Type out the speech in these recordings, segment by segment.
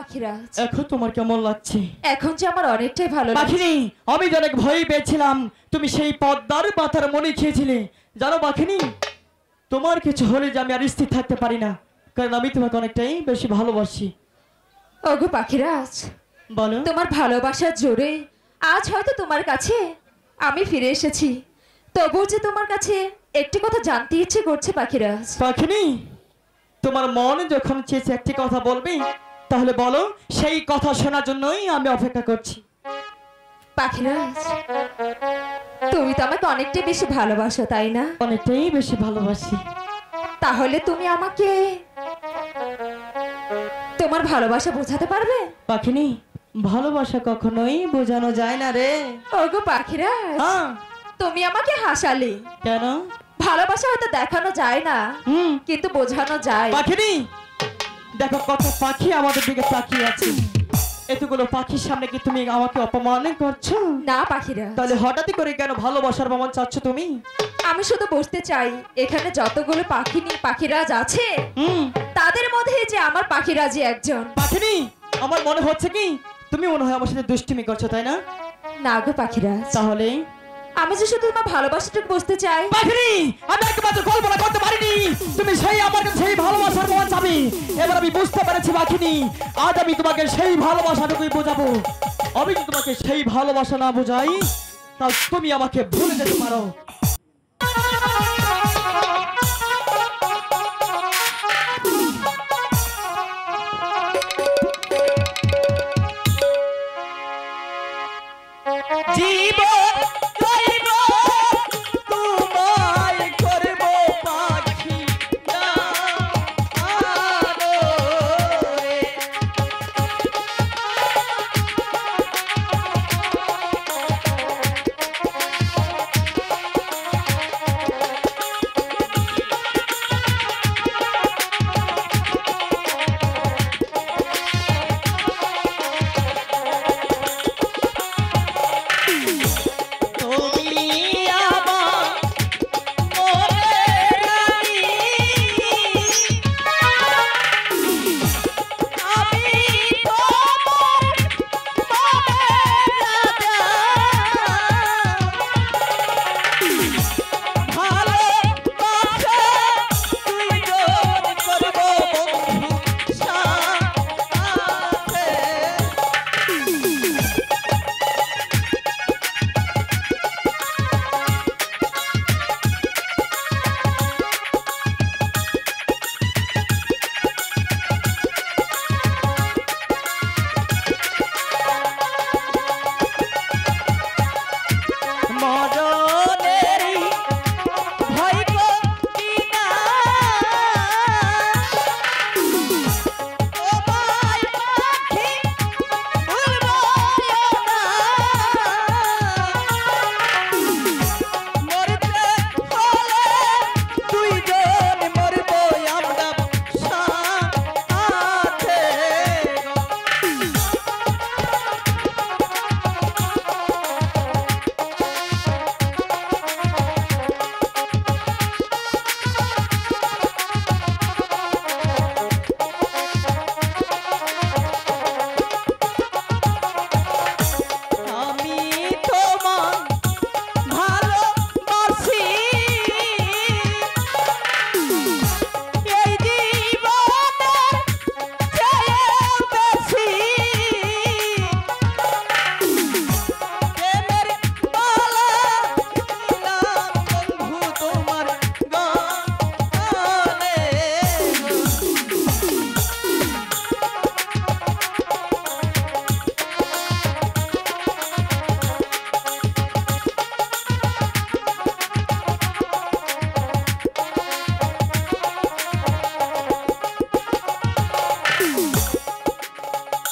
পাখিরাজ, এখন তোমার কেমন লাগছে? এখন যে আমার অনেকটাই ভালো লাগছে। পাখিনি, আমি যে অনেক ভয় পেয়েছিলাম, তুমি সেই পদ্মার মাথার মনি খেয়েছিলে। জানো পাখিনি, তোমার কিছু হলে যে আমি আর স্থির থাকতে পারি না, কারণ আমি তোমাকে অনেকটাই বেশি ভালোবাসি। ওগো পাখিরাজ, বলো। তোমার ভালোবাসার জোরে আজ হয়তো তোমার কাছে আমি ফিরে এসেছি, তবুও যে তোমার কাছে একটি কথা জানতে ইচ্ছে করছে পাখিরাজ। পাখিনি, তোমার মন যখন চেয়েছে একটি কথা বলবে, তাহলে বলো, সেই কথা শোনার জন্যই আমি অপেক্ষা করছি। পাখিরাজ, তুমি তো আমাকে অনেকটাই বেশি ভালোবাসো, তাই না? অনেকটাই বেশি ভালোবাসি। তাহলে তুমি আমাকে তোমার ভালোবাসা বোঝাতে পারবে? পাখিনি, ভালোবাসা কখনোই বোঝানো যায় না রে। ওগো পাখিরাজ, হ্যাঁ। তুমি আমাকে হাসালে। কেন? ভালোবাসা হয়তো দেখানো যায় না, কিন্তু বোঝানো যায়। পাখিনি, দেখো কত পাখি আমাদের দিকে তাকিয়ে আছে, এতগুলো পাখির সামনে কি তুমি আমাকে অপমান করছো? না পাখিরাজ, তাহলে হঠাৎ করে কেন ভালোবাসার প্রমাণ চাচ্ছ তুমি? আমি শুধু বুঝতে চাই, এখানে যতগুলো পাখিরাজ আছে, তাদের মধ্যে যে আমার পাখিরাজই একজন। পাখিনি, আমার মনে হচ্ছে কি তুমি মনে হয় আমার সাথে দুষ্টুমি করছো, তাই না? না গো পাখিরাজ, তাহলে আমি যে শুধু তোমার ভালোবাসাটুকু বুঝতে চাই। পাখিনি, আমি একমাত্র কল্পনা করতে পারিনি তুমি সেই আমার কাছে সেই ভালোবাসার প্রমাণ চাবি। এবার আমি বুঝতে পেরেছি পাখিনি, আজ আমি তোমাকে সেই ভালোবাসাটুকুই বোঝাবো। আমি যদি তোমাকে সেই ভালোবাসা না বোঝাই, তাহলে তুমি আমাকে ভুলে যেতে পারো। জীবন করিব তোমায় করব পাখি না আলো রে।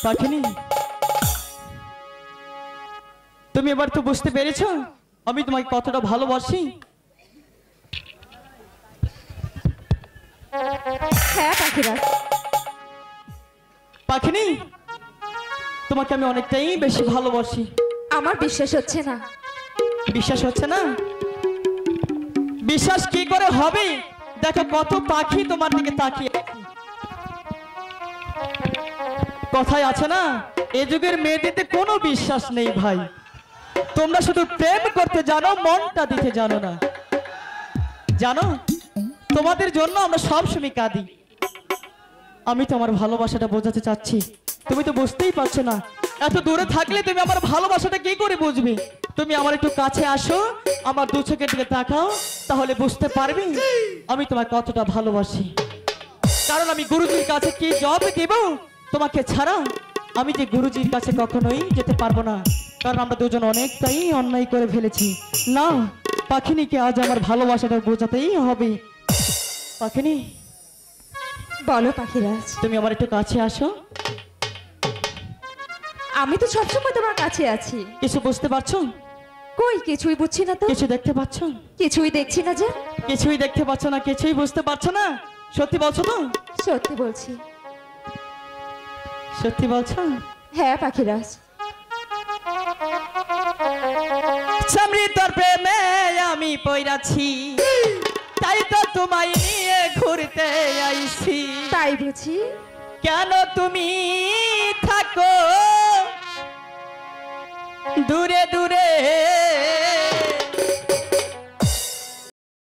পাখিনি, তুমি এবার তো বুঝতে পেরেছো আমি তোমাকে কতটা ভালোবাসি। হ্যাঁ পাখিরাজ, পাখিনি, তোমাকে আমি অনেকটাই বেশি ভালোবাসি। আমার বিশ্বাস হচ্ছে না। বিশ্বাস হচ্ছে না? বিশ্বাস কি করে হবে? দেখো কত পাখি তোমার দিকে তাকিয়ে। কথায় আছে না, এ যুগের মেয়েদেরতে কোনো বিশ্বাস নেই ভাই। তোমরা শুধু প্রেম করতে জানো, মনটা দিতে জানো না। জানো, তোমাদের জন্য আমরা সব সময় কাঁদি। আমি তোমার ভালোবাসাটা বোঝাতে চাচ্ছি, তুমি তো বুঝতেই পারছো না। এত দূরে থাকলে তুমি আমার ভালোবাসাটা কি করে বুঝবে? তুমি আমার একটু কাছে আসো, আমার দু চোখের দিকে তাকাও, তাহলে বুঝতে পারবে আমি তোমায় কতটা ভালোবাসি। কারণ আমি গুরুজির কাছে কি জবাব দেব তোমাকে ছাড়া? আমি যে গুরুজির কাছে কখনোই যেতে পারবো না, কারণ আমরা দুজন অনেকটাই অন্যায় করে ফেলেছি। না, পাখিনীকে আজ আমার ভালোবাসাটা বোঝাতেই হবে। পাখিনি, বলো পাখিরাজ। তুমি আমার একটু কাছে আসো। আমি তো সবসময় তোমার কাছে আছি। কিছু বুঝতে পারছো? কই কিছুই বুঝছি না তো। কিছু দেখতে পাচ্ছ? কিছুই দেখছি না যে। কিছুই দেখতে পাচ্ছ না, কিছুই বুঝতে পারছো না? সত্যি বলছো তো? সত্যি বলছি। সত্যি বলছো? হ্যাঁ পাখিরাজ। চামড়ি তোর প্রেমে আমি পইরাছি, তাই তো তোমায় নিয়ে ঘুরতে আইছি। তাই বুঝি? কেন তুমি থাকো দূরে দূরে